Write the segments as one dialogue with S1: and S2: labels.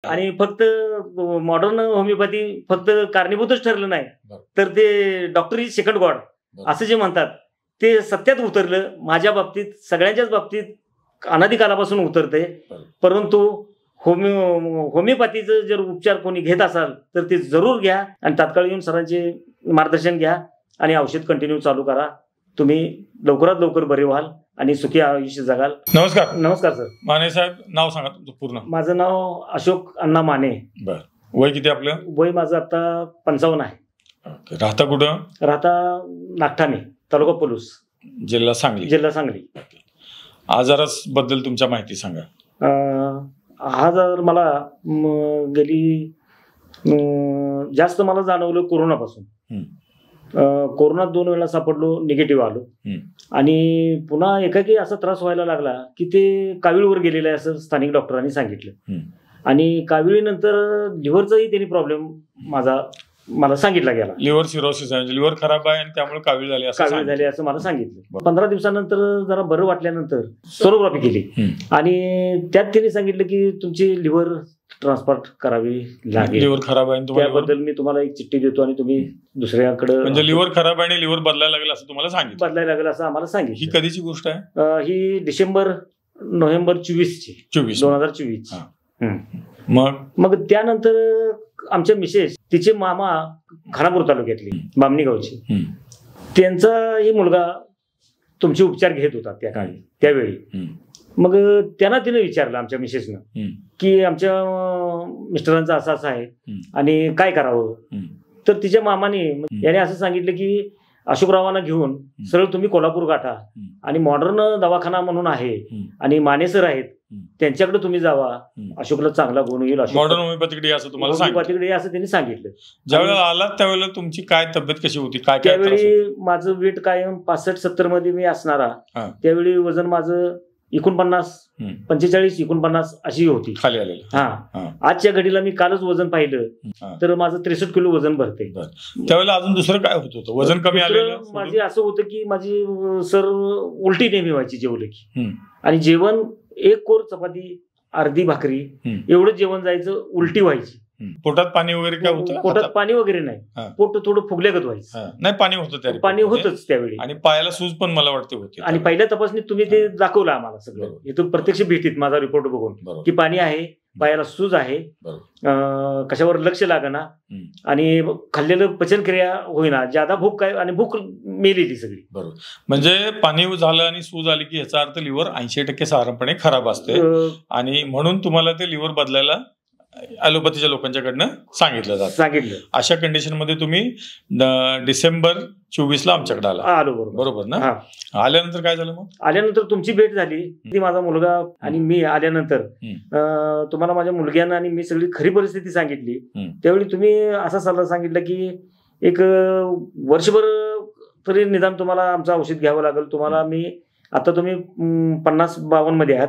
S1: आणि फक्त modern homeopathy फक्त कारणीभूतच ठरलं नाही, तर ते डॉक्टर इज सेकंड गॉड असं जे म्हणतात ते सत्यात उतरलं. माझ्या बाबतीत, सगळ्यांच्याच बाबतीत अनादिकालापासून उतरते. परंतु होमिओपॅथीचं जर उपचार कोणी घेत असाल तर ते जरूर घ्या आणि तात्काळ येऊन सरांचे मार्गदर्शन घ्या आणि औषध कंटिन्यू चालू करा. तुम्ही लवकरात लवकर बरे व्हाल आणि सुखी आयुष्य जगाल.
S2: नमस्कार.
S1: नमस्कार सर.
S2: माने साहेब, नाव सांगा तुमचं पूर्ण.
S1: माझं नाव अशोक अण्णा माने.
S2: बर. वय किती आपलं?
S1: वय माझं आता 55 आहे.
S2: राहता कुठं?
S1: राहता नागठाणे, तालुका पलूस,
S2: जिल्हा सांगली.
S1: जिल्हा सांगली.
S2: आजारास बद्दल तुमच्या माहिती सांगा.
S1: आजार मला गेली जास्त मला जाणवलं कोरोनापासून. कोरोनात 2 वेळा सापडलो, निगेटिव्ह आलो आणि पुन्हा एकाकी असा त्रास व्हायला लागला की ते कावीळवर गेलेलं आहे असं स्थानिक डॉक्टरांनी सांगितलं. आणि काविळीनंतर लिव्हरचाही त्यांनी प्रॉब्लेम मला सांगितला गेला.
S2: लिव्हर सिरोसिस आहे, लिव्हर खराब आहे आणि त्यामुळे कावीळ झाली
S1: असं मला सांगितलं. 15 दिवसानंतर जरा बरं वाटल्यानंतर सोनोग्राफी केली आणि त्यात त्यांनी सांगितलं की तुमची लिव्हर ट्रान्सप्लांट करावी लागेल.
S2: लिव्हर खराब आहे,
S1: त्याबद्दल मी तुम्हाला एक चिठ्ठी देतो आणि तुम्ही दुसऱ्याकडे,
S2: म्हणजे लिव्हर खराब आहे आणि लिव्हर बदलायला लागेल असं तुम्हाला सांगितलं.
S1: बदलायला लागेल असं आम्हाला सांगितलं.
S2: ही कधीची गोष्ट आहे?
S1: ही नोव्हेंबर 2024. मग त्यानंतर आमच्या मिसेस, तिचे मामा खानापूर तालुक्यातली बामणी गावची, त्यांचाही मुलगा तुमचे उपचार घेत होता त्यावेळी. मग त्यांना तिने विचारलं आमच्या मिसेसनं की आमच्या मिस्टरांचं असं असं आहे आणि काय करावं. तर तिच्या मामाने याने असं सांगितलं की अशोकरावांना घेऊन सरळ तुम्ही कोल्हापूर गाठा आणि मॉडर्न दवाखाना म्हणून आहे आणि माने सर आहेत, त्यांच्याकडे तुम्ही जावा, अशोकला चांगला गुण येईल.
S2: मॉडर्न होमिओपॅथीकडे असं तुम्हाला
S1: होमिओपॅथीकडे असं त्यांनी सांगितलं.
S2: ज्यावेळेला आलात त्यावेळेला तुमची काय तब्येत कशी होती? काय
S1: त्यावेळी माझं वेट कायम 65-70 मध्ये मी असणारा. त्यावेळी वजन माझं 49, 45, 49 अशी होती,
S2: खाली आलेलं.
S1: आजच्या घडीला मी कालच वजन पाहिलं तर माझं 63 किलो वजन भरते.
S2: त्यावेळेला अजून दुसरं काय होत होतं? वजन कमी आलेलं
S1: माझे असं होतं की माझी सर उलटी नेहमी व्हायची जेवलं की, आणि जेवण 1 कोर चपाती, अर्धी भाकरी एवढं जेवण जायचं, उलटी व्हायची.
S2: पोटात पाणी वगैरे काय होतं?
S1: पोटात पाणी वगैरे नाही, पोट थोडं फुगल्यागत व्हायचं.
S2: नाही, पाणी होतं,
S1: पाणी होतच त्यावेळी.
S2: आणि पायाला सूज पण मला वाटते होती.
S1: आणि पहिल्या तपासणीत तुम्ही ते दाखवलं आम्हाला सगळं, इथून प्रत्यक्ष भेटीत माझा रिपोर्ट बघून की पाणी आहे, पायाला सूज आहे, कशावर लक्ष लागना आणि खाल्लेलं पचनक्रिया होईना, ज्यादा भूक काय आणि भूक मेलेली सगळी.
S2: बरोबर. म्हणजे पाणी झालं आणि सूज आली की याचा अर्थ लिव्हर 80% साधारणपणे खराब असते आणि म्हणून तुम्हाला ते लिव्हर बदलायला ॲलोपॅथीच्या लोकांच्याकडनं सांगितलं जातं. अशा कंडिशन मध्ये तुम्ही डिसेंबर 24 आमच्याकडे
S1: आलो.
S2: बरोबर ना? आल्यानंतर काय झालं? मग
S1: आल्यानंतर तुमची भेट झाली, ती माझा मुलगा आणि मी आल्यानंतर तुम्हाला माझ्या मुलग्यानं आणि मी सगळी खरी परिस्थिती सांगितली. त्यावेळी तुम्ही असा सल्ला सांगितला की एक वर्षभर तरी निदान तुम्हाला आमचं औषध घ्यावं लागेल. तुम्हाला मी आता तुम्ही 50-52 मध्ये आहात,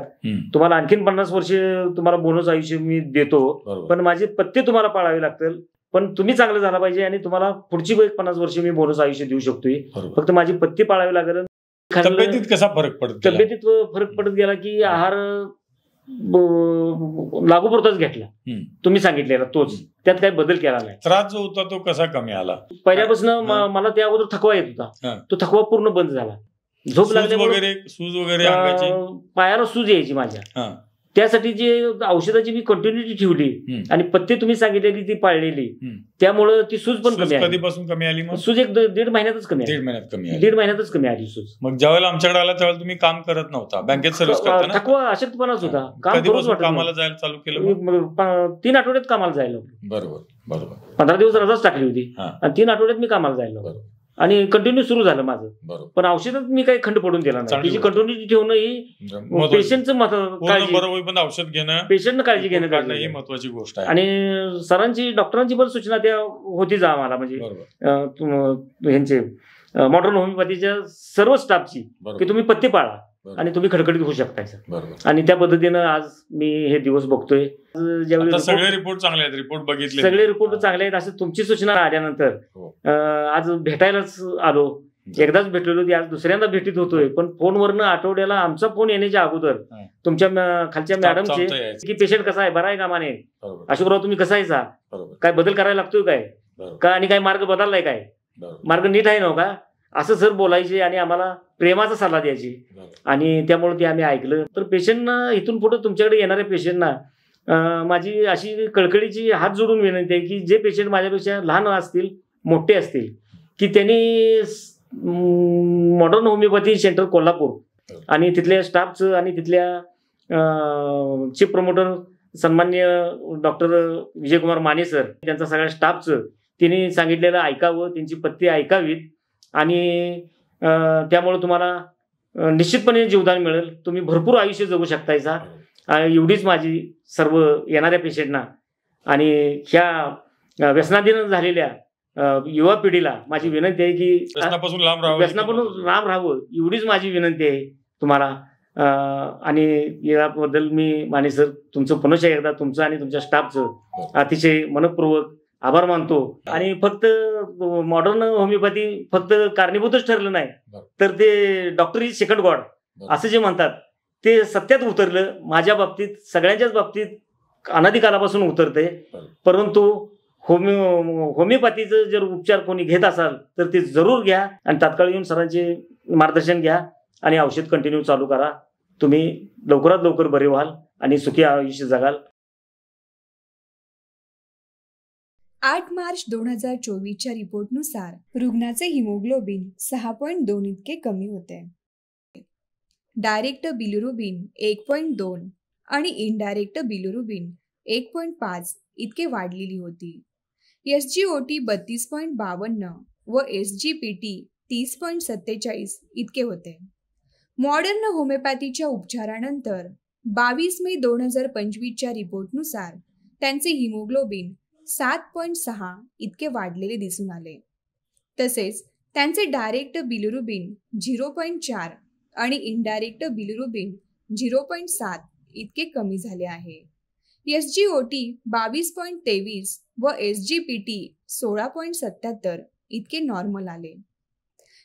S1: तुम्हाला आणखीन 50 वर्ष तुम्हाला बोनस आयुष्य मी देतो, पण माझे पथ्य तुम्हाला पाळावे लागतील. पण तुम्ही चांगलं झाला पाहिजे आणि तुम्हाला पुढची 50 वर्ष मी बोनस आयुष्य देऊ शकतोय, फक्त माझी पथ्य पाळावी लागेल.
S2: तब्येतीत कसा फरक पडतो?
S1: तब्येतीत फरक पडत गेला की आहार लागू पुरताच घेतला, तुम्ही सांगितलेला तोच, त्यात काही बदल केला नाही.
S2: त्रास जो होता तो कसा कमी आला?
S1: पहिल्यापासून मला त्या अगोदर थकवा येत होता, तो थकवा पूर्ण बंद झाला. झोप लागली
S2: वगैरे, सूज वगैरे,
S1: पायाला सूज यायची माझ्या, त्यासाठी जे औषधाची मी कंटिन्युटी ठेवली आणि पथ्य तुम्ही सांगितलेली ती पाळलेली, त्यामुळे ती सूज पण कमी आली.
S2: कधीपासून कमी आली? मग
S1: सूज 1-1.5 महिन्यातच कमी आली. 1.5 महिन्यातच कमी आली सूज.
S2: मग ज्यावेळेला आमच्याकडे आला त्यावेळेला तुम्ही काम करत नव्हता, बँकेत सर्व्हिस करताना?
S1: थकवा अशक्तपणाच होता.
S2: कामाला जायला चालू केलं?
S1: 3 आठवड्यात कामाला जायला.
S2: बरोबर.
S1: 15 दिवस रजाच टाकली होती आणि 3 आठवड्यात मी कामाला जायला आणि कंटिन्यू सुरू झालं माझं. पण औषधात मी काही खंड पडून दिला नाही. तिची कंटिन्युटी ठेवणं ही पेशंटचं
S2: पण औषध घेणं,
S1: पेशंटनं काळजी घेणं
S2: ही महत्वाची गोष्ट आहे.
S1: आणि सरांची, डॉक्टरांची पण सूचना त्या होतीच आम्हाला, म्हणजे ह्यांचे मॉडर्न होमिओपॅथीच्या सर्व स्टाफची, की तुम्ही पथ्य पाळा आणि तुम्ही खडखडीत होऊ शकताय सर. आणि त्या पद्धतीनं आज मी हे दिवस बघतोय.
S2: सगळे रिपोर्ट चांगले आहेत, रिपोर्ट बघितले,
S1: सगळे रिपोर्ट चांगले आहेत. असं तुमची सूचना आल्यानंतर आज भेटायलाच आलो एकदाच भेटलेलो होती, आज दुसऱ्यांदा भेटीत होतोय. पण फोनवरनं आठवड्याला आमचा फोन येण्याच्या अगोदर तुमच्या खालच्या मॅडमचे की पेशंट कसा आहे, बरा आहे का माने, अशोकराव तुम्ही कसा आहे, काय बदल करायला लागतोय काय का, आणि काय मार्ग बदललाय काय, मार्ग नीट आहे ना का, असं सर बोलायचे आणि आम्हाला प्रेमाचा सल्ला द्यायची. आणि त्यामुळे ते आम्ही ऐकलं. तर पेशंटना इथून पुढे तुमच्याकडे येणाऱ्या पेशंटना माझी अशी कळकळीची हात जोडून विनंती आहे की जे पेशंट माझ्यापेक्षा लहान असतील, मोठे असतील, की त्यांनी मॉडर्न होमिओपॅथी सेंटर कोल्हापूर आणि तिथल्या स्टाफचं आणि तिथल्या चीफ प्रमोटर सन्माननीय डॉक्टर विजयकुमार माने सर, त्यांचा सगळ्या स्टाफचं त्यांनी सांगितलेलं ऐकावं, त्यांची पत्ती ऐकावीत. आणि त्यामुळे तुम्हाला निश्चितपणे जीवदान मिळेल, तुम्ही भरपूर आयुष्य जगू शकतायचा. एवढीच माझी सर्व येणाऱ्या पेशंटना आणि ह्या व्यसनाधीन झालेल्या युवा पिढीला माझी विनंती आहे की
S2: व्यसनापासून लांब
S1: राहावं, एवढीच माझी विनंती आहे तुम्हाला. आणि याबद्दल मी माने सर तुमचं पुनश्च एकदा तुमचं आणि तुमच्या स्टाफचं अतिशय मनपूर्वक आभार मानतो. आणि फक्त मॉडर्न होमिओपॅथी फक्त कारणीभूतच ठरलं नाही, तर ते डॉक्टर इज सेकंड गॉड असं जे म्हणतात ते सत्यात उतरलं. माझ्या बाबतीत, सगळ्यांच्याच बाबतीत अनादिकालापासून उतरते. परंतु होमिओपॅथीचं जर उपचार कोणी घेत असाल तर ते जरूर घ्या आणि तात्काळ येऊन सरांचे मार्गदर्शन घ्या आणि औषध कंटिन्यू चालू करा. तुम्ही लवकरात लवकर बरे व्हाल आणि सुखी आयुष्य जगाल.
S3: 8 मार्च 2024च्या रिपोर्टनुसार रुग्णाचे हिमोग्लोबिन 6.2 इतके कमी होते. डायरेक्ट बिलिरुबिन 1.2 आणि इनडायरेक्ट बिलिरुबिन 1.5 इतके वाढलेली होती. SGOT 32.52 व SGPT 30.47 इतके होते. मॉडर्न होमिओपॅथीच्या उपचारानंतर 22 मे 2025च्या रिपोर्टनुसार त्यांचे हिमोग्लोबिन 7.6 इतके वाढलेले दिसून आले. तसेच त्यांचे डायरेक्ट बिलिरुबिन 0.4 आणि इनडायरेक्ट बिलिरुबिन 0.7 इतके कमी झाले आहे. SGOT 22.23 व SGPT 16.77 इतके नॉर्मल आले.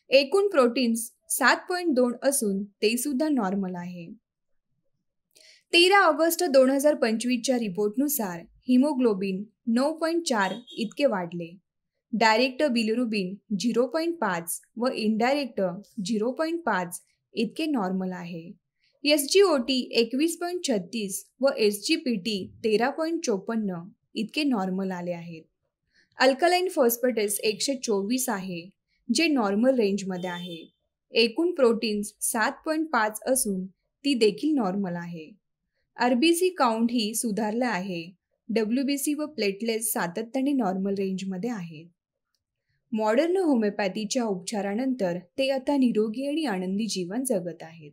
S3: एकूण प्रोटीन्स 7.2 असून ते सुद्धा नॉर्मल आहे. 13 ऑगस्ट 2025च्या रिपोर्टनुसार हिमोग्लोबिन 9.4 इतके वाढले. डायरेक्ट बिलिरुबिन 0.5 व इनडायरेक्ट 0.5 इतके नॉर्मल आहे. SGOT 21.36 व SGPT 13.54 इतके नॉर्मल आले आहेत. अल्कलाइन फॉस्फेटेस 124 आहे, जे नॉर्मल रेंजमध्ये आहे. एकूण प्रोटीन्स 7.5 असून ती देखील नॉर्मल आहे. RBC काउंट ही सुधारला आहे. WBC व प्लेटलेट्स सातत्याने नॉर्मल रेंजमध्ये आहेत. मॉडर्न होमिओपॅथीच्या उपचारानंतर ते आता निरोगी आणि आनंदी जीवन जगत आहेत.